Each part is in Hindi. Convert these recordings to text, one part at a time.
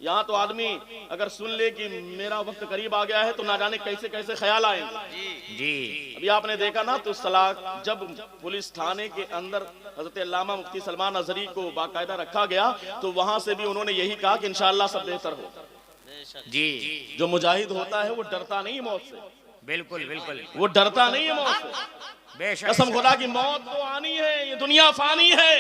यहाँ तो आदमी अगर सुन ले कि मेरा वक्त करीब आ गया है तो ना जाने कैसे कैसे ख्याल आएंगे। जी अभी आपने देखा ना तो सलाख जब पुलिस थाने के अंदर हजरत अल्लामा मुफ्ती सलमान अजहरी को बाकायदा रखा गया तो वहां से भी उन्होंने यही कहा कि इंशाअल्लाह सब बेहतर हो। जी जो मुजाहिद होता है वो डरता नहीं मौत से, बिल्कुल बिल्कुल वो डरता नहीं है मौत से। कसम खुदा की मौत तो आनी है, ये दुनिया फानी है,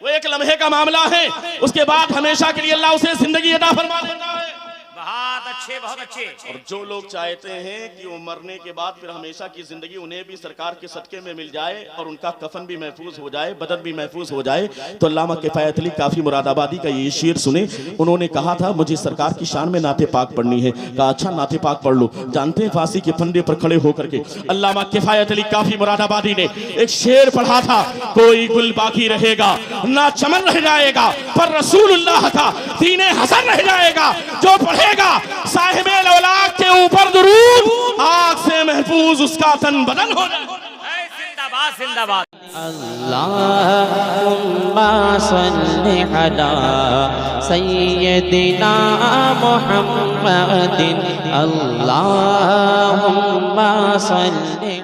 वो एक लम्हे का मामला है, उसके बाद हमेशा के लिए अल्लाह उसे जिंदगी अता फरमा देता है। बहुत अच्छे बहुत अच्छे। और जो लोग चाहते हैं कि वो मरने के बाद फिर हमेशा की जिंदगी उन्हें भी सरकार के सदके में मिल जाए और उनका कफन भी महफूज हो जाए, बदन भी महफूज हो जाए, तो अल्लामा किफायत अली काफी मुरादाबादी का ये शेर सुने। उन्होंने कहा था मुझे सरकार की शान में नाते पाक पढ़नी है। कहा अच्छा नाते पाक पढ़ लो। जानते हैं फांसी के फंदे पर खड़े होकर के अल्लामा किफायत अली काफी मुरादाबादी ने एक शेर पढ़ा था, कोई गुल बाकी रहेगा ना चमन रह जाएगा, पर रसूलुल्लाह का दीने हसन रह जाएगा। जो पढ़ेगा साहिबे लौलाक के ऊपर दुरूद, आग से महफूज उसका तन बदन हो जाए। जिंदाबाद जिंदाबाद। अल्लाहुम्मा सल्ली अला सय्यदिना मुहम्मदिन अल्लाहुम्मा सल्ली।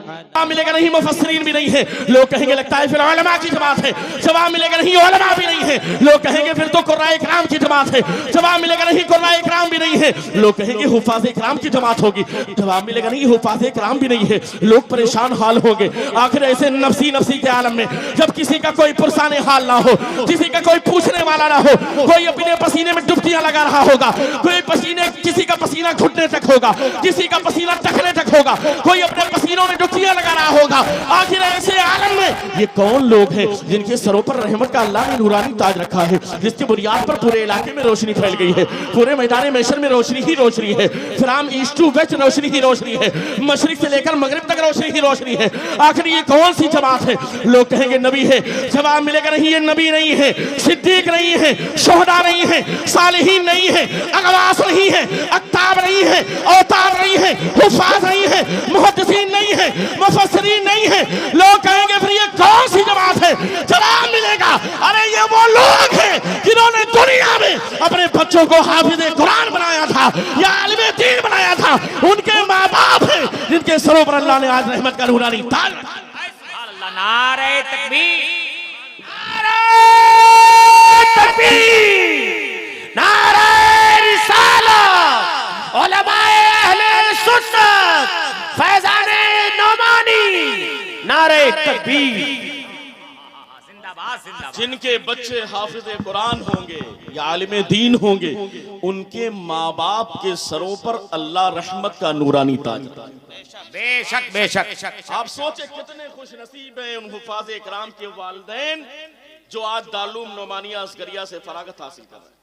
मिलेगा नहीं, मुफस्सिरीन भी नहीं है, लोग कहेंगे लगता है फिर उलमा की जमात है। जवाब मिलेगा नहीं, उलमा भी नहीं है, लोग कहेंगे फिर तो कुर्राए इकराम की जमात है। जवाब मिलेगा नहीं, कुर्राए इकराम भी नहीं है, लोग कहेंगे हुफाज़ इकराम की जमात होगी। जवाब मिलेगा नहीं, हुफाज़ इकराम भी नहीं है, लोग परेशान हाल होंगे। आखिर ऐसे नफसी नफसी के आलम में जब किसी का कोई पुरसाने हाल ना हो, किसी का कोई पूछने वाला ना हो, कोई अपने पसीने में डुबकियां लगा रहा होगा, कोई पसीने किसी का पसीना घुटने तक होगा, किसी का पसीना टखने तक होगा, कोई अपने पसीनों में डुबकियां लगा रहा होगा। आखिर ऐसे आलम में ये कौन लोग हैं जिनके सरों पर रहमत का अल्लाह ने नूरानी ताज रखा है, जिसकी बुनियाद पर पूरे इलाके में रोशनी फैल गई है, पूरे मैदान महशर में रोशनी ही रोशनी है, फ्राम ईस्ट टू वेस्ट रोशनी ही रोशनी है, मशरिक से लेकर मगरिब तक रोशनी ही रोशनी है। आखिर ये कौन सी जमात है? लोग कहेंगे नबी है। जवाब मिलेगा नहीं, ये नबी नहीं है, सिद्दीक नहीं है, शोहदा नहीं है, सालिहीन नहीं है, अगवास नहीं है, अक्ताब नहीं है, औतार नहीं है, हुफाज नहीं है, मुहद्दिसीन नहीं है, मुफस्सिरीन नहीं है। लोग कहेंगे फिर ये कौन सी जमात है? जवाब मिलेगा अरे ये वो लोग हैं जिन्होंने दुनिया में अपने बच्चों को हाफिज़े कुरान बनाया था या आलिमे दीन बनाया था। उनके माँ बाप हैं जिनके सरों पर अल्लाह ने आज रहमत का नूरानी ताज रखा। नारे तकबीर, नारे तकबीर, नारे रिसालत, उलमाए अहले सुन्नत, फैज़ाने नौमानी, नारे तकबीर। जिनके बच्चे हाफिज़े कुरान होंगे या आलिमे दीन होंगे, उनके माँ बाप के सरों पर अल्लाह रहमत का नूरानी ताज। बेशक बेशक। आप सोचे कितने खुश नसीब हैं उन हुफाज़े इकराम के वालिदैन जो आज दारुल नौमानिया असगरिया से फरागत हासिल कर रहे हैं।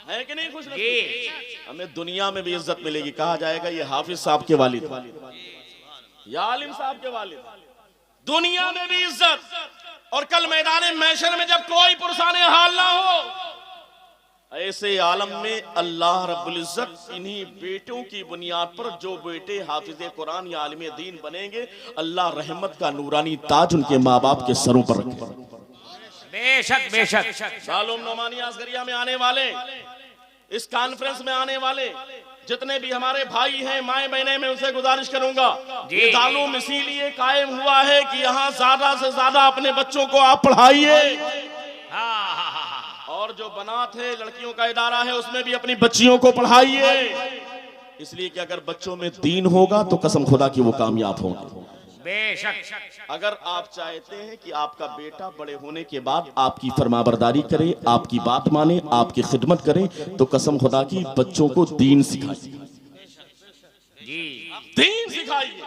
है कि नहीं खुश नसीब? हमें दुनिया में भी इज्जत मिलेगी, कहा जाएगा ये हाफिज साहब के वालिद या आलिम साहब के वालिद, दुनिया में भी इज्जत। और कल मैदान महशर में जब कोई पुरसाने हाल ना हो, ऐसे आलम में अल्लाह रब्बुल इज्जत इन्हीं बेटों की बुनियाद पर जो बेटे हाफिज़े कुरान या आलिमे दीन बनेंगे, अल्लाह रहमत का नूरानी ताज उनके माँ बाप के सरों पर रखे। बेशक बेशक। दारुल नौमानिया असगरिया में आने वाले, इस कॉन्फ्रेंस में आने वाले जितने भी हमारे भाई हैं, माए बहने, में उनसे गुजारिश करूंगा, ये दारुल इसीलिए कायम हुआ है कि यहाँ ज्यादा से ज्यादा अपने बच्चों को आप पढ़ाइए। और जो बनात है लड़कियों का इदारा है, उसमें भी अपनी बच्चियों को पढ़ाइए, इसलिए कि अगर बच्चों में दीन होगा तो कसम खुदा की वो कामयाब होंगे। बेशक। अगर आप चाहते हैं कि आपका बेटा बड़े होने के बाद आपकी फरमाबरदारी करे, आपकी बात माने, आपकी खिदमत करे, तो कसम खुदा की बच्चों को दीन सिखाइए। दीन सिखाइए,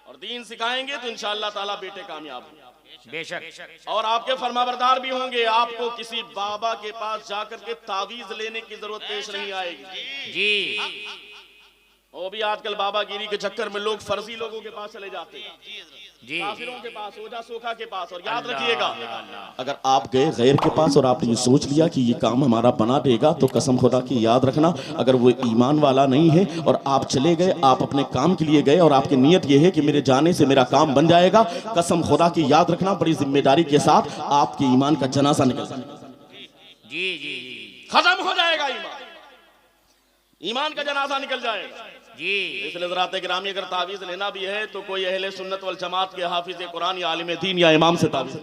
और दीन सिखाएंगे तो इंशाअल्लाह ताला बेटे कामयाब होंगे। बेशक। और आपके फरमाबरदार भी होंगे, आपको किसी बाबा के पास जाकर के तावीज लेने की जरूरत पेश नहीं आएगी। जी। वो भी आजकल बाबागिरी के चक्कर में लोग फर्जी लोगों के पास चले जाते हैं, काफिरों के पास, ओझा सोखा के पास। और याद रखिएगा, अगर आप गए गैर के पास और आपने ये सोच लिया कि ये काम हमारा बना देगा, तो कसम खुदा की याद रखना, अगर वो ईमान वाला नहीं है और आप चले गए, आप अपने काम के लिए गए और आपकी नीयत ये है कि मेरे जाने से मेरा काम बन जाएगा, कसम खुदा की याद रखना, बड़ी जिम्मेदारी के साथ आपके ईमान का जनाजा निकल जाएगा। जी जी। खत्म हो जाएगा ईमान, ईमान का जनाजा निकल जाएगा जी। इसलिए ज़रात गिरामी अगर तावीज़ लेना भी है तो कोई अहले सुन्नत वल जमात के हाफिज कुरान या आलिम दीन या इमाम से तावीज़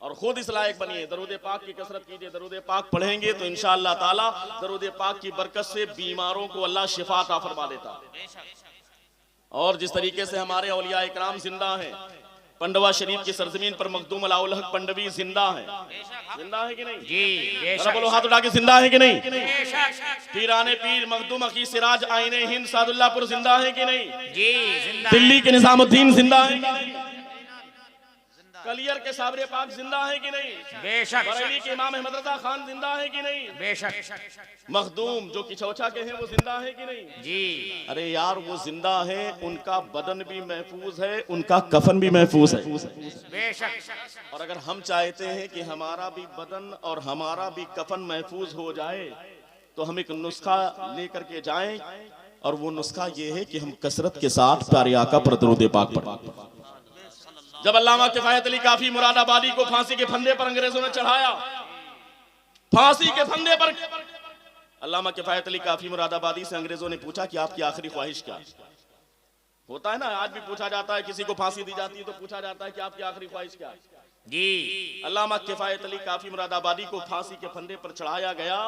और खुद इस लायक बनिए। दरूद पाक की कसरत कीजिए, दरूद पाक पढ़ेंगे तो इंशाअल्लाह ताला दरूद पाक की बरकत से बीमारों को अल्लाह शिफा अता फरमा देता। और जिस तरीके से हमारे औलिया इकराम जिंदा हैं, पंडवा शरीफ की सरजमीन पर मखदूम अलाउल हक पंडवी जिंदा है, जिंदा है कि नहीं जी? बोलो हाथ उठा के जिंदा है कि नहीं? पीराने पीर मखदूम अकी सिराज आईने हिंद सादुल्लाहपुर जिंदा है कि नहीं? जी जिंदा। दिल्ली के निजामुद्दीन जिंदा है कि नहीं? कलियर के साबरे पाक जिंदा है कि नहीं? बेशक। बरेली के इमाम अहमद रजा खान जिंदा है कि नहीं? बेशक। मखदूम जो किचौचा के हैं वो जिंदा है कि नहीं? जी। अरे यार वो जिंदा है, उनका बदन भी महफूज है, उनका कफन भी महफूज है। बेशक। और अगर हम चाहते हैं कि हमारा भी बदन और हमारा भी कफन महफूज हो जाए तो हम एक नुस्खा लेकर के जाएं, और वो नुस्खा ये है कि हम कसरत के साथ प्यारे आका पर दरूद पाक पढ़ें। जब अल्लामा किफायत अली काफी मुरादाबादी को फांसी के फंदे पर अंग्रेजों ने चढ़ाया, फांसी के फंदे पर अल्लामा किफायत अली काफी मुरादाबादी से अंग्रेजों ने पूछा कि आपकी आखिरी ख्वाहिश क्या है? होता है ना, आज भी पूछा जाता है, किसी को फांसी दी जाती है तो पूछा जाता है कि आपकी आखिरी ख्वाहिश क्या है? जी। अल्लामा किफायत अली काफी मुरादाबादी को फांसी के फंदे पर चढ़ाया गया,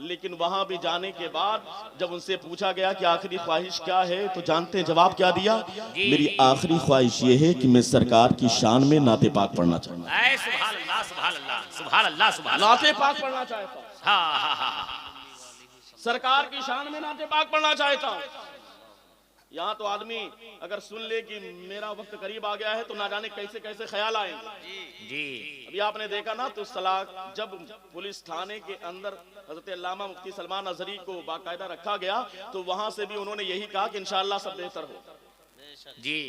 लेकिन वहां भी जाने के बाद जब उनसे पूछा गया कि आखिरी ख्वाहिश क्या है तो जानते हैं जवाब क्या दिया? मेरी आखिरी ख्वाहिश ये है कि मैं सरकार की शान में नाते पाक पढ़ना चाहूंगा। सुभान अल्लाह, सुभान अल्लाह, सुभान अल्लाह, सुभान अल्लाह। नाते पाक पढ़ना चाहता हूं, हाँ। सरकार की शान में नाते पाक पढ़ना चाहता हूं। यहाँ तो आदमी अगर सुन ले कि मेरा वक्त करीब आ गया है तो ना जाने कैसे कैसे ख्याल आएंगे। जी। अभी आपने देखा ना तो सलाह जब पुलिस थाने के अंदर हजरत अल्लामा मुफ्ती सलमान अजहरी को बाकायदा रखा गया तो वहां से भी उन्होंने यही कहा कि इंशाअल्लाह सब बेहतर हो। जी।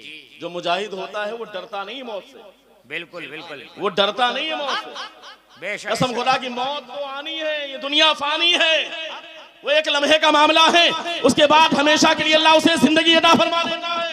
जो मुजाहिद होता है वो डरता नहीं मौत से, बिल्कुल बिल्कुल, वो डरता नहीं है मौत से। बेशक। कसम खुदा की मौत तो आनी है, ये दुनिया फानी है, वो एक लम्हे का मामला है, उसके बाद हमेशा के लिए अल्लाह उसे जिंदगी अता फरमा देता है।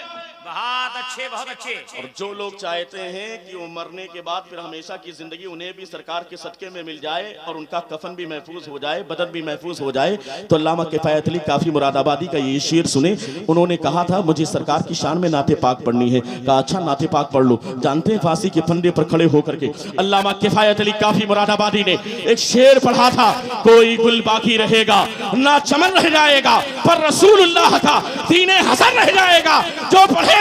बहुत अच्छे, बहुत अच्छे। और जो लोग चाहते हैं कि वो मरने के बाद फिर हमेशा की जिंदगी उन्हें भी सरकार के सदके में मिल जाए और उनका कफन भी महफूज हो जाए, बदन भी महफूज हो जाए, तो अल्लामा किफायत अली काफी मुरादाबादी का ये शेर सुने। उन्होंने कहा था मुझे सरकार की शान में नाते पाक पढ़नी है। कहा अच्छा नाते पाक पढ़ लो। जानते हैं फांसी के फंदे पर खड़े होकर के अल्लामा किफायत अली काफी मुरादाबादी ने एक शेर पढ़ा था, कोई गुल बाकी रहेगा ना चमन रह जाएगा, पर रसूलुल्लाह का दीने हसन रह जाएगा। जो पढ़ेगा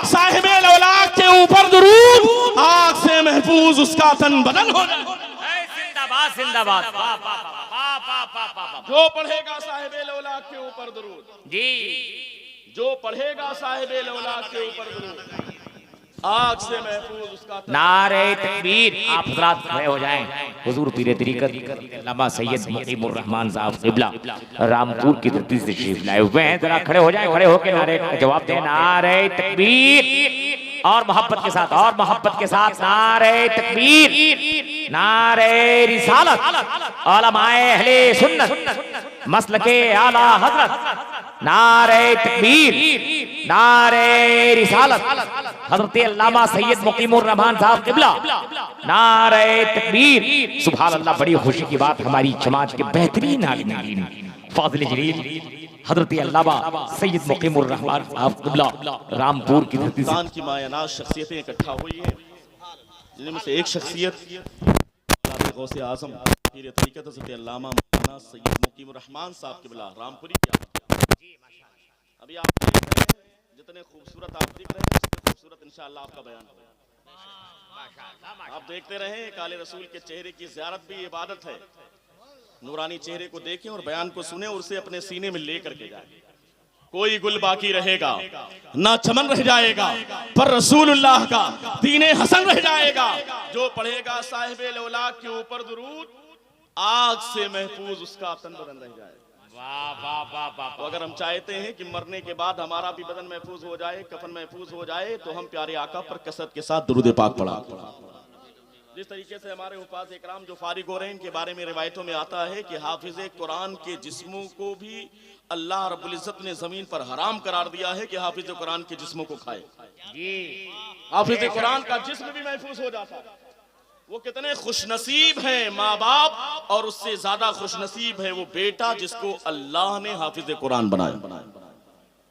साहिबे औलाद के ऊपर दुरूद, आग से महफूज उसका तन बदन हो जाए। जिंदाबाद, जिंदाबाद। वाह, वाह, वाह, वाह, वाह, वाह, वाह। जो पढ़ेगा साहिबे औलाद के ऊपर दुरूद, जी। जो पढ़ेगा साहिबे औलाद के ऊपर दुरूद, आग से महफूज उसका तन। नारे तकबीर। आप हजरात खड़े हो जाएं। हुजूर पीरे तरीकत अल्लामा सैयद मुकीमुर रहमान साहब क़िबला रामपुर की धरती से तशरीफ लाए हुए हैं। जरा खड़े हो जाएं, खड़े होकर नारे का जवाब दें। नारे तकबीर और मोहब्बत के साथ, और मोहब्बत के साथ नारे तकबीर, नारे रिसालत, उलमाए अहले सुन्नत मसलके आला हजरत, नारे तकबीर, नारे रिसालत, हजरत अल्लामा सैयद मुकीमुर रहमान साहब क़िबला, नारे तकबीर। सुभान अल्लाह। बड़ी खुशी की बात, हमारी जमात के बेहतरीन आलिम दीन फाज़िल जलील हजरत अल्लामा सैयद मुकीमुर रहमान साहब क़िबला रामपुर की धरती से की मायनाज शख्सियतें इकट्ठा हुई हैं, जिनमें से एक शख्सियत गौसे आज़म पीर तरीक़त हज़रत अल्लामा मौलाना सैयद मुकीमुर रहमान साहब क़िबला रामपुरी की। अभी आप देख रहे हैं, जितने खूबसूरत आप दिख रहे हैं उससे खूबसूरत इंशाअल्लाह आपका बयान होगा। आप देखते रहें, काले रसूल के चेहरे की ज़ियारत भी इबादत है। नूरानी चेहरे को देखें और बयान को सुने और उसे अपने सीने में लेकर के जाएं। कोई गुल बाकी रहेगा ना चमन रह जाएगा, पर रसूलुल्लाह का दीने हसन रह जाएगा। जो पढ़ेगा साहिबे औलाद के ऊपर दुरूद, आग से महफूज उसका तन बदन रह जाएगा। वाह वाह वाह वाह। तो अगर हम चाहते हैं कि मरने के बाद हमारा भी बदन महफूज हो जाए, कफन महफूज हो जाए, तो हम प्यारे आका पर कसरत के साथ दुरूद पाक पढ़ा। जिस तरीके से हमारे हुफाज इकराम जो फारिग हो रहे हैं, इनके बारे में रिवायतों में आता है कि हाफिज कुरान के जिस्मों को भी अल्लाह रब्बुल इज्जत ने जमीन पर हराम करार दिया है कि हाफिज कुरान के जिस्मों को खाए। जी। हाफिज कुरान का जिस्म भी महफूज हो जाता है। वो कितने खुशनसीब हैं माँ बाप, और उससे ज्यादा खुशनसीब है वो बेटा जिसको अल्लाह ने हाफिज कुरान बनाया।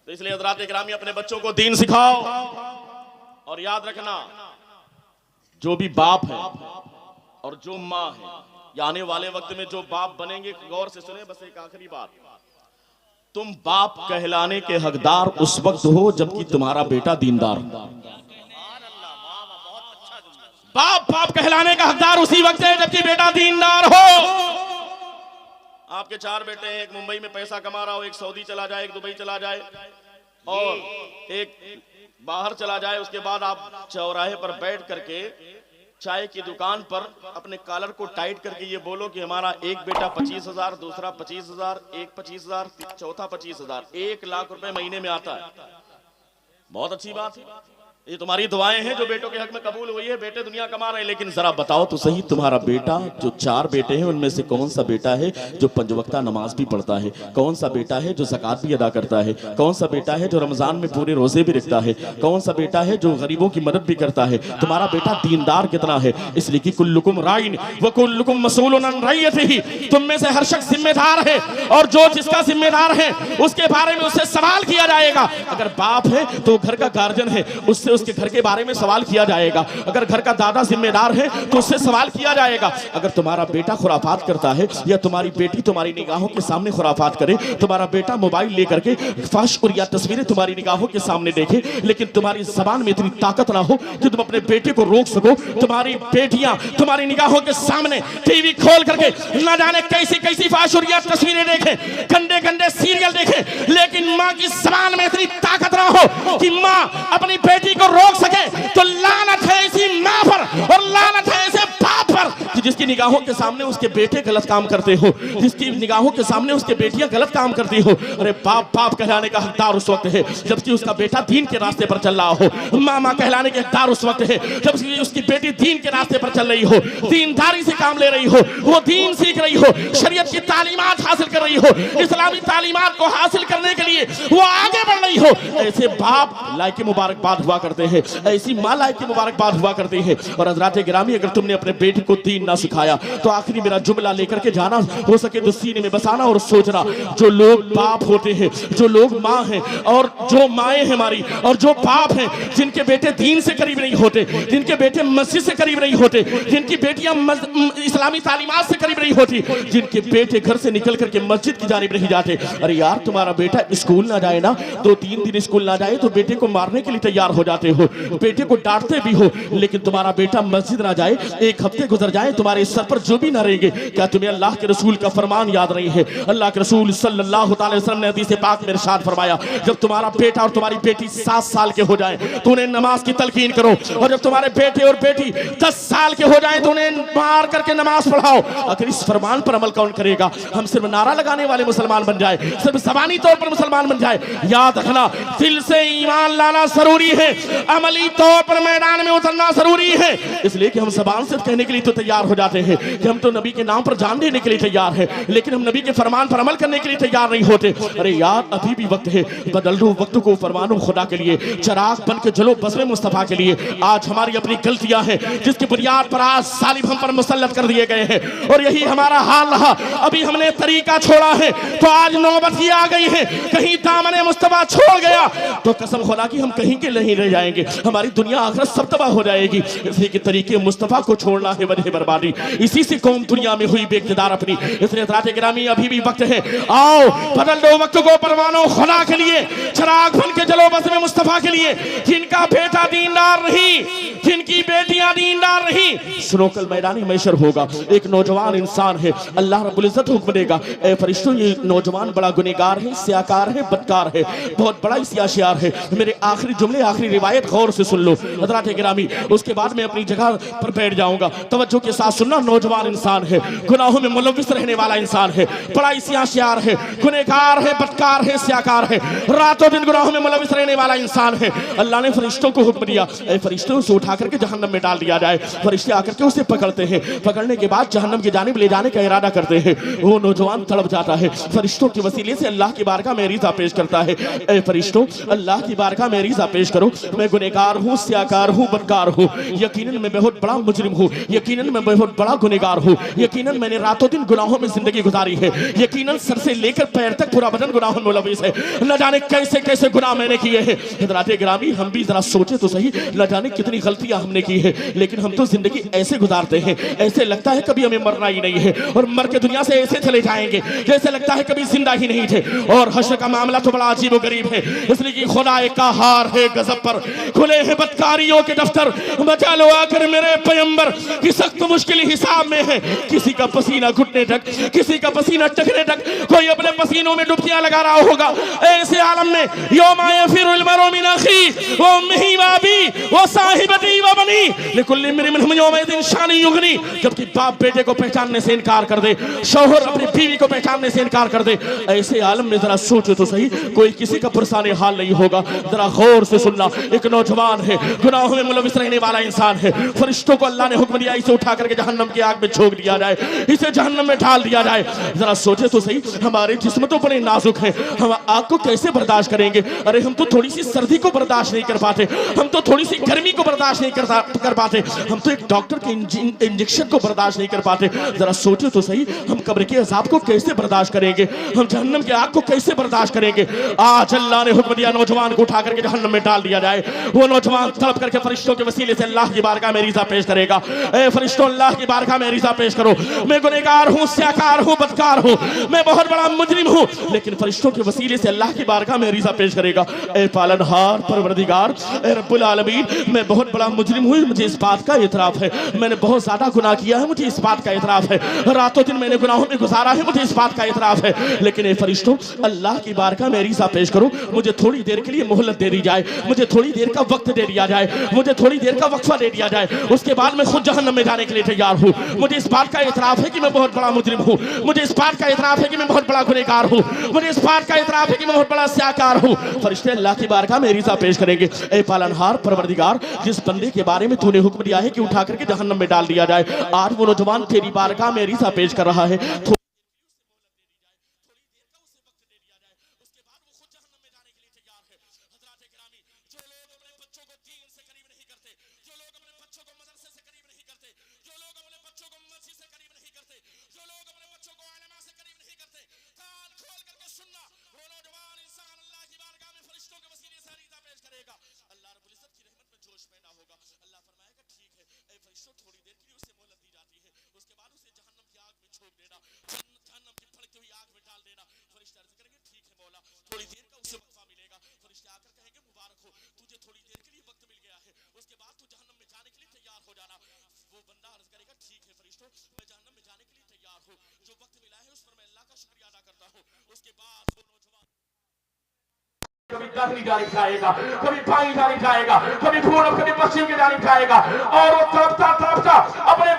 तो इसलिए हज़रात इकरामी अपने बच्चों को दीन सिखाओ, और याद रखना जो भी बाप है और जो माँ है, या आने वाले वक्त में जो बाप बनेंगे, गौर से सुने बस एक आखिरी बात, तुम बाप कहलाने के हकदार उस वक्त हो जबकि तुम्हारा बेटा दीनदार। बाप बाप कहलाने का हकदार उसी वक्त है जबकि बेटा दीनदार हो। आपके 4 बेटे हैं, एक मुंबई में पैसा कमा रहा हो, एक सऊदी चला जाए, एक दुबई चला जाए, और एक बाहर चला जाए। उसके बाद आप चौराहे पर बैठ करके चाय की दुकान पर अपने कॉलर को टाइट करके ये बोलो कि हमारा एक बेटा 25,000, दूसरा 25,000, एक 25,000, चौथा 25,000, 1 लाख रुपए महीने में आता है। बहुत अच्छी बात है, ये तुम्हारी दुआएं हैं जो बेटों के हक में कबूल हुई है। बेटे दुनिया कमा रहे हैं, लेकिन जरा बताओ तो सही, तुम्हारा बेटा जो 4 बेटे हैं उनमें से कौन सा बेटा है जो 5 वक्ता नमाज भी पढ़ता है? कौन सा बेटा है जो ज़कात भी अदा करता है? कौन सा बेटा है जो रमजान में पूरे रोजे भी रखता है? कौन सा बेटा है जो गरीबों की मदद भी करता है? तुम्हारा बेटा दीनदार कितना है? इसलिए कि कुल्लुकुम राइन व कुल्लुकुम मसूलुन अन रइयतिही, तुम में से हर शख्स जिम्मेदार है, और जो जिसका जिम्मेदार है उसके बारे में उससे सवाल किया जाएगा। अगर बाप है तो घर का गार्जियन है, उससे उसके घर के बारे में सवाल किया जाएगा। अगर घर का दादा जिम्मेदार है तो उससे सवाल किया जाएगा। अगर तुम्हारा बेटा खुराफात करता है या तुम्हारी बेटी तुम्हारी निगाहों के सामने खुराफात करे, तुम्हारा बेटा मोबाइल लेकर के फाश और या तस्वीरें तुम्हारी निगाहों के सामने देखे, लेकिन तुम्हारी जबान में इतनी ताकत ना हो कि तुम अपने बेटे को रोक सको, तुम्हारी बेटियां तुम्हारी निगाहों के सामने टीवी खोल करके न जाने कैसी कैसी फाश और या तस्वीरें देखे, गंदे गंदे सीरियल देखे, लेकिन माँ की जबान में इतनी ताकत ना हो कि माँ अपनी बेटी को रोक सके, तो लानत है इसी माँ पर और लानत है ऐसे बाप पर कि जिसकी निगाहों के सामने उसके बेटे गलत काम करते हो, जिसकी निगाहों के सामने उसके बेटियां गलत काम करती हो। अरे बाप बाप कहलाने का हकदार उस वक्त है जबकि उसका बेटा दीन के रास्ते पर चल रहा हो। माँ माँ कहलाने के हकदार उस वक्त है जबकि उसकी बेटी दीन के रास्ते पर चल रही हो, दीनदारी से काम ले रही हो, वो दीन सीख रही हो, शरीयत की तालीमात हासिल कर रही हो, इस्लामी तालीमात को हासिल करने के लिए वो आगे बढ़ रही हो। ऐसे बाप लायक मुबारकबाद हुआ करते हैं, ऐसी माँ लायक मुबारकबाद हुआ करती है। और हज़रात गिरामी, अगर तुमने अपने बेटे को दीन ना सिखाया तो आखिरी मेरा जुमला लेकर के जाना, हो सके तो सीने में बसाना और सोचना, जो लोग बाप होते हैं, जो लोग माँ हैं, और जो माएँ हैं हमारी, और जो बाप हैं जिनके बेटे दीन से करीब नहीं होते, जिनके बेटे मस्जिद से करीब नहीं होते, जिनकी बेटियां इस्लामी तालीमात से करीब नहीं होती, जिनके बेटे घर से निकल करके मस्जिद की जानिब नहीं जाते। अरे यार, तुम्हारा बेटा स्कूल ना जाए ना, 2-3 दिन स्कूल ना जाए तो बेटे को मारने के लिए तैयार हो जाते हो, बेटे को डांटते भी हो, लेकिन तुम्हारा बेटा मस्जिद ना जाए, 1 हफ्ते गुजर जाए, तुम्हारे सर पर जो भी ना रहेंगे। क्या तुम्हें अल्लाह के रसूल का फरमान याद नहीं है? अल्लाह के रसूल सल्लल्लाहु अलैहि वसल्लम ने हदीस पाक में इरशाद फरमाया, जब तुम्हारा बेटा और तुम्हारी बेटी 7 साल के हो जाए तो उन्हें नमाज की तलकीन करो, और जब तुम्हारे बेटे और बेटी 10 साल के हो जाए तो उन्हें मार करके नमाज पढ़ाओ। अगर इस फरमान पर अमल कौन करेगा? हम सिर्फ नारा लगाने वाले मुसलमान बन जाए, सिर्फ ज़बानी तौर पर मुसलमान बन जाए? याद रखना, दिल से ईमान लाना जरूरी है, अमली तौर पर मैदान में उतरना जरूरी है। इसलिए कि हम ज़बान से कहने के लिए तो तैयार हो जाते हैं कि हम तो नबी के नाम पर जान देने के लिए तैयार है, लेकिन हम नबी के फरमान पर अमल करने के लिए तैयार नहीं होते। अरे यार, अभी भी वक्त है, बदल दो वक्त को, फरमानो खुदा के लिए, चराग बन के जलो बज़्म मुस्तफ़ा के लिए। आज हमारी अपनी गलतियां हैं जिसकी बुनियाद पर आज सालिब हम पर मुसल्लत कर दिए गए हैं, और यही हमारा हाल रहा। अभी हमने तरीका छोड़ा है तो आज नौबत ही आ गई है, कहीं दामने मुस्तफ़ा छोड़ गया तो कसम खुदा की हम कहीं के नहीं रह जाएंगे, हमारी दुनिया आखिरत सब तबाह हो जाएगी। इसलिए कि तरीके मुस्तफ़ा को छोड़ना है वजह बर्बादी, इसी से कौम दुनिया में हुई बेइक़्तिदार अपनी। इसलिए हज़रात गिरामी, अभी भी वक्त है, आओ बदल दो वक्त को, परवानो खुदा के लिए, चिराग बन के जलो बज़्म मुस्तफ़ा के लिए। जिनका बेटा दीनदार नहीं, जिनकी बेटियां दीनदार नहीं, सुनो कल मैदानी मैशर होगा, एक नौजवान इंसान है, अल्लाह रब्बुल इज़्ज़त हुक्म देगा, ए फरिश्तों, ये नौजवान बड़ा गुनहगार है, स्याकार है, बदकार है, बहुत बड़ा सियाशियार है। मेरे आखिरी जुमले, आखिरी रिवायत गौर से सुन लो हज़रात गिरामी, उसके बाद मैं अपनी जगह पर बैठ जाऊंगा। तवज्जो के साथ सुनना, नौजवान इंसान है, गुनाहों में मुलव्विस रहने वाला इंसान है, बड़ा सियाशियार है, गुनहगार है, बदकार है, स्याकार है, रातों दिन गुनाहों में मुलव्विस रहने वाला इंसान है। अल्लाह ने फरिश्तों को हुक्म दिया, ए फरिश्तों, उसे उठा उठाकर के जहन्नम में डाल दिया जाए। फरिश्ते आकर के उसे पकड़ते हैं, पकड़ने के बाद जहन्नम की जानिब ले जाने का इरादा करते हैं। वो नौजवान तड़प जाता है, फरिश्तों के वसीले से अल्लाह की बारगाह में रिज़ा पेश करता है। ए फरिश्तों, अल्लाह की बारगाह में रिज़ा पेश करो, मैं गुनहगार हूँ, स्याकार हूँ, बदकार हूँ, यकीनन मैं बहुत बड़ा मुजरिम हूँ, यकीनन मैं बहुत बड़ा गुनहगार हूँ, यकीनन मैंने रातों दिन गुनाहों में जिंदगी गुजारी है, यकीनन सर से लेकर पैर तक पूरा बदन गुनाहों में मुलविस है, न जाने कैसे कैसे गुनाह मैंने किए हैं। हज़रात गिरामी, हम भी जरा सोचे तो सही, न जाने कितनी गलतियां हमने की है, लेकिन हम तो जिंदगी ऐसे गुजारते हैं, ऐसे लगता है कभी हमें मरना ही नहीं है, और मर के दुनिया से ऐसे चले जाएंगे जैसे लगता है कभी जिंदा ही नहीं थे। और हश्र का मामला तो बड़ा अजीब व गरीब है, इसलिए कि खुदा का हार है गजब पर, खुले हैं बदकारियों के दफ्तर, बचा लो आकर मेरे पैगंबर की सख्त मुश्किल हिसाब में है। किसी का पसीना घुटने तक, किसी का पसीना टकने तक, कोई अपने पसीनों में डुबकियां लगा रहा होगा। ऐसे आलम में यौमा यफिरुल मरउ मिन अखी व उम्मिही व अबी व साहिबती व बनी लिकुल्लि इम्रिइन मिनहुम यौमइज़िन शान युगनी, जबकि बाप बेटे को पहचानने से इनकार कर दे, शौहर अपनी बीवी को पहचानने से इनकार कर दे। ऐसे आलम में जरा सोचो तो सही, कोई किसी का पुरसाने हाल नहीं होगा। जरा गौर से सुनना, एक नौजवान है, गुनाहों में मुलविस रहने वाला इंसान है, फरिश्तों को अल्लाह ने हुक्म दिया इसे उठा करके जहन्नम की आग में झोंक दिया जाए, इसे जहन्नम में डाल दिया जाए। जरा सोचे तो सही, हमारे जिस्म तो बड़े नाजुक हैं, हम आग को कैसे बर्दाश्त करेंगे? अरे हम तो थोड़ी सी सर्दी को बर्दाश्त नहीं कर पाते, हम तो थोड़ी सी गर्मी को बर्दाश्त नहीं कर पाते, हम तो एक डॉक्टर के इंजेक्शन को बर्दाश्त नहीं कर पाते। जरा सोचे तो सही, हम कब्र के अजाब को कैसे बर्दाश्त करेंगे, हम जहन्नम की आग को कैसे बर्दाश्त करेंगे? आज अल्लाह ने हुक्म दिया नौजवान को उठा करके जहन्नम में डाल दिया जाए। वो नौजवान तड़प करके फरिश्तों के वसीले से अल्लाह की बारगाह में रिज़ा पेश करेगा। ए फरिश्तों, अल्लाह की बारगाह में रिज़ा पेश करो, मैं गुनहगार हूँ, स्याकार हूँ, बदकार हूँ, मैं बहुत बड़ा मुजरिम हूँ, लेकिन फरिश्तों के वसीले से अल्लाह की बारगाह में रिज़ा पेश करेगा। ए पालनहार, परवरदिगार, ए रब्बुल आलमीन, मैं बहुत बड़ा मुजरिम हूँ, मुझे इस बात का इतराफ़ है, मैंने बहुत ज़्यादा गुनाह किया है, मुझे इस बात का इतराफ़ है, रातों दिन मैंने गुनाहों में गुजारा है, मुझे इस बात का इतराफ़ है, लेकिन ए फरिश्तों, अल्लाह की बारगाह में रिज़ा पेश करो, मुझे थोड़ी देर के लिए मोहलत दे दी जाए, मुझे थोड़ी देर का वक्त दे दिया जाए, मुझे थोड़ी देर का वक्फा दे दिया जाए, उसके बाद मैं खुद जहन्नम में जाने के लिए तैयार हूँ। मुझे इस बात का इतराफ़ है कि मैं बहुत बड़ा मुजरिम हूँ, मुझे इस बात का इतराफ़ है कि मैं बहुत बड़ा गुनहगार हूँ, मुझे इस बात का इतराफ़ है कि मैं बहुत बड़ा स्याकार हूँ। फरिश्ते अल्लाह की बारगाह में रिज़ा पेश करेंगे। ए पालनहार, परवरदिगार, जिस बंदे के बारे में तूने हुक्म दिया है कि उठा करके जहन्नम में डाल दिया जाए, आज वो नौजवान तेरी बारगाह में रिज़ा पेश कर रहा है। थोड़ी देर के लिए उसे मोहलत दी जाती है, उसके बाद उसे जहन्नम की आग में झोंक देना, जहन्नम की भड़कती हुई आग में डाल देना। फरिश्ते अर्ज़ करेंगे, ठीक है मौला, थोड़ी देर का उसे वक्फा मिलेगा। फरिश्ते आकर कहेंगे, मुबारक हो, तुझे थोड़ी देर के लिए वक्त मिल गया है, उसके बाद तू जहन्नम में जाने के लिए तैयार हो जाना। वो बंदा अर्ज़ करेगा, ठीक है फरिश्तों, मैं जहन्नम में जाने के लिए तैयार हूँ, जो वक्त मिला है उस पर मैं अल्लाह का शुक्रिया अदा करता हूँ। उसके बाद वो नौजवान कभी दाहिनी जानिब जाएगा, कभी बाईं जानिब जाएगा, कभी पूर्व कभी पश्चिम की जानिब जाएगा, और वो तड़पता तड़पता अपने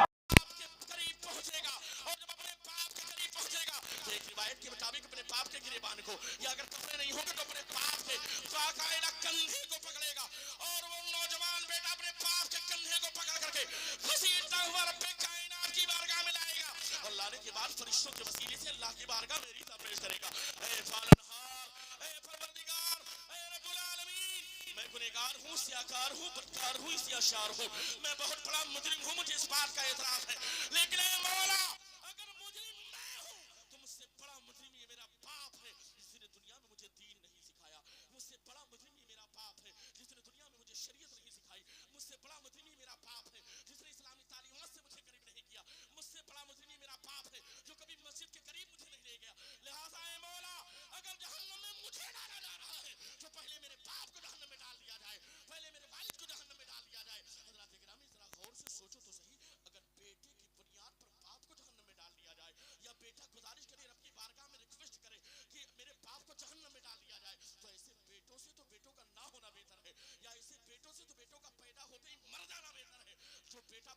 करीब पहुंचेगा। और जब अपने पाप के करीब पहुंचेगा तो एक रिवायत के मुताबिक अपने पाप के गिरेबान को, या अगर कपड़े नहीं होंगे तो अपने पाप के बाकायदा कंधे को पकड़ेगा, और वो नौजवान बेटा अपने पाप के कंधे को पकड़ करके घसीटता हुआ रब्बे कायनात की बारगाह में लाएगा, और लाने के बाद फरिश्तों के वसीले से अल्लाह की बारगाह में रिज़ा पेश करेगा। ए पालनहार, ए परवरदिगार, ए रब्बुल आलमीन, मैं गुनहगार हूँ, स्याकार हूँ, बदकार हूँ, स्याशार हूँ, मैं बहुत बड़ा मुजरिम हूँ, मुझे इस बात का एतराफ़ है, लेकिन ए मौला, अगर मुजरिम मैं हूँ तो मुझसे बड़ा मुजरिम ये मेरा बाप है, जिसने दुनिया में मुझे दीन नहीं सिखाया, मुझसे बड़ा मुजरिम ये मेरा बाप है, जिसने दुनिया में मुझे शरीयत नहीं सिखाई, मुझसे बड़ा मुजरिम ये मेरा बाप है, जिसने इस्लामी तालीमात से मुझे करीब नहीं किया, मुझसे बड़ा मुजरिम ये मेरा बाप है, जो कभी मस्जिद के करीब मुझे नहीं ले गया। लिहाजा ए मौला, अगर जहन्नम में मुझे डाला जा रहा है तो पहले मेरे बाप को जहन्नम में डाल दिया जाए, पहले मेरे वालिद को जहन्नम में डाल दिया जाए। हज़रात गिरामी, जरा गौर से सोचो तो सही, अगर बेटे की बुनियाद पर बाप को जहन्नम में डाल दिया जाए, या बेटा गुजारिश करे रब की बारगाह में रिक्वेस्ट करे कि मेरे बाप को जहन्नम में डाल दिया जाए, तो ऐसे बेटों से तो बेटों का ना होना बेहतर है, या ऐसे बेटों से तो बेटों का पैदा होते ही मर जाना बेहतर है। जो बेटा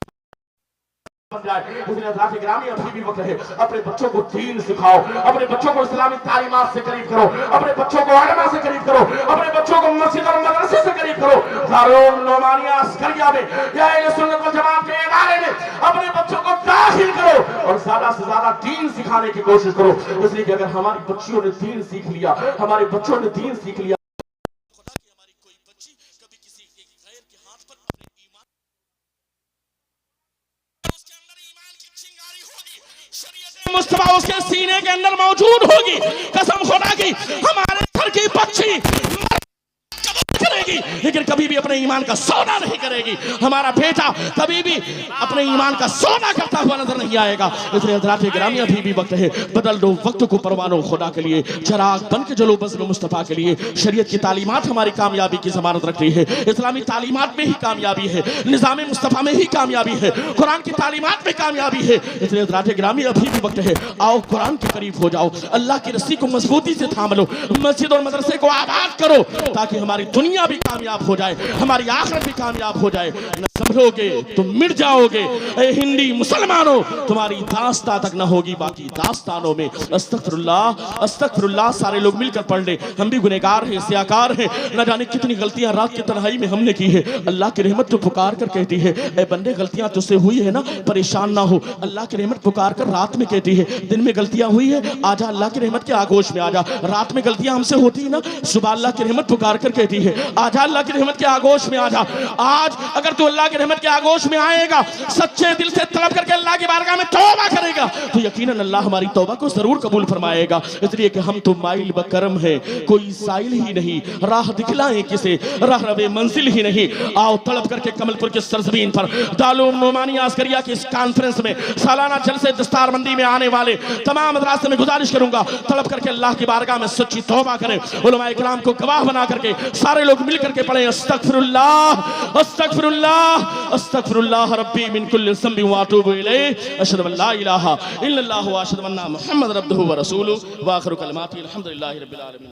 इसलिए हज़रात गिरामी अभी भी वक्त है, अपने बच्चों को दीन सिखाओ, अपने बच्चों को इस्लामी तालीमात से करीब करो, अपने बच्चों को उलमा से करीब करो, अपने बच्चों को मस्जिद और मदरसे से करीब करो। दारुल नौमानिया अस्करिया में या अहले सुन्नत वल जमात के इदारे में अपने बच्चों को दाखिल करो और ज्यादा से ज्यादा दीन सिखाने की कोशिश करो। इसलिए कि अगर हमारी बच्चियों ने दीन सीख लिया, हमारे बच्चों ने दीन सीख लिया, मुस्तफा उसके सीने के अंदर मौजूद होगी। कसम खुदा की हमारे घर की बच्ची करेगी लेकिन कभी भी अपने ईमान का सौदा नहीं करेगी। हमारा बेटा कभी भी अपने ईमान का सौदा करता हुआ नजर नहीं आएगा। इसलिए हज़रात गिरामी अभी भी वक्त है, बदल दो वक्त को परवानो खुदा के लिए, चराग बन के जलो बज़्म मुस्तफ़ा के लिए। शरीयत की तालीमात हमारी कामयाबी की ज़मानत रखती है, इस्लामी तालीमात में ही कामयाबी है, निज़ाम मुस्तफ़ा में ही कामयाबी है, कुरान की तालीमात में कामयाबी है। इसलिए हज़रात गिरामी अभी भी वक्त है, आओ कुरान के करीब हो जाओ, अल्लाह की रस्सी को मजबूती से थाम लो, मस्जिद और मदरसे को आबाद करो ताकि हमारी दुनिया भी कामयाब हो जाए, हमारी आखिरत भी कामयाब हो जाए। न संभलोगे तो मिट जाओगे। ए हिंदी मुसलमानों, तुम्हारी दास्तां तक न होगी बाकी दास्तानों में। अस्तगफिरुल्लाह अस्तगफिरुल्लाह सारे लोग मिलकर पढ़ ले। हम भी गुनहगार हैं, सियाकार हैं, न जाने कितनी गलतियां रात की तन्हाई में हमने की है। अल्लाह की रहमत तो पुकार कर कहती है, ए बंदे गलतियां तुझसे हुई है ना, परेशान ना हो। अल्लाह की रहमत पुकार कर रात में कहती है, दिन में गलतियां हुई है, आजा अल्लाह की रहमत के आगोश में आजा। रात में गलतियां हमसे होती है ना, सुबह अल्लाह की रहमत पुकार कर कहती है, आजा अल्लाह की रहमत के आगोश में आजा। आज अगर तू अल्लाह की रहमत के आगोश में आएगा, सच्चे दिल से तलब करके अल्लाह की बारगाह में तौबा करेगा, तो यकीनन अल्लाह हमारी तौबा को जरूर कबूल फरमाएगा। इसलिए कि हम तो माइल बकरम है, कोई साइल ही नहीं, राह दिखलाएं किसे, राह रवे मंजिल ही नहीं। आओ तलब करके कमलपुर की सरजमीन पर दारुल नौमानिया अस्करिया की इस कॉन्फ्रेंस में सालाना जलसे दस्तारबंदी में आने वाले तमाम मदरसे में गुजारिश करूंगा, तलब करके अल्लाह की बारगाह में सच्ची तौबा करें, उलमा इकराम को गवाह बना करके सारे लोग मिल करके पढ़ें, अस्तगफिरुल्लाह अस्तगफिरुल्लाह अस्तगफिरुल्लाह रब्बी मिन कुल्लि ज़ंबि व अतूबु इलैहि अशहदु अन ला इलाहा इल्लल्लाह व अशहदु अन्ना मुहम्मद अब्दुहु व रसूलुहु व आखिरु कलिमाति अल्हम्दुलिल्लाहि रब्बिल आलमीन।